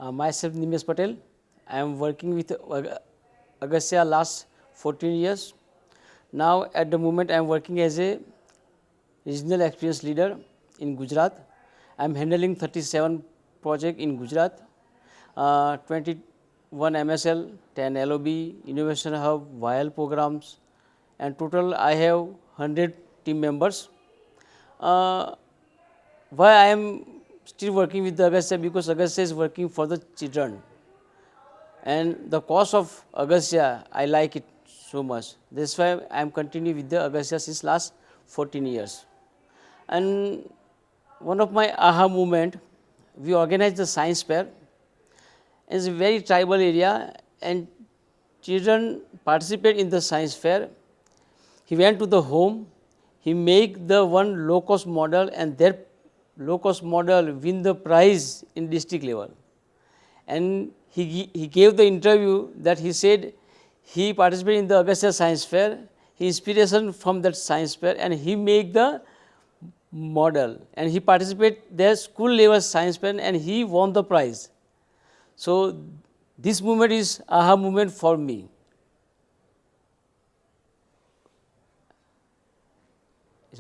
Myself Nimesh Patel. I am working with Agastya last 14 years. Now at the moment I am working as a regional experience leader in Gujarat. I am handling 37 projects in Gujarat, 21 MSL, 10 LOB, Innovation Hub, YL programs, and total I have 100 team members. Why I am still working with the Agastya? Because Agastya is working for the children, and the cause of Agastya I like it so much. That's why I am continuing with the Agastya since last 14 years. And one of my aha moment, we organized the science fair. It's a very tribal area, and children participate in the science fair. He went to the home, he make the one low cost model, and that low cost model win the prize in district level. And he gave the interview that he said he participated in the Agastya science fair, he inspiration from that science fair, and he make the model, and he participate their school level science fair, and he won the prize. So this moment is aha moment for me.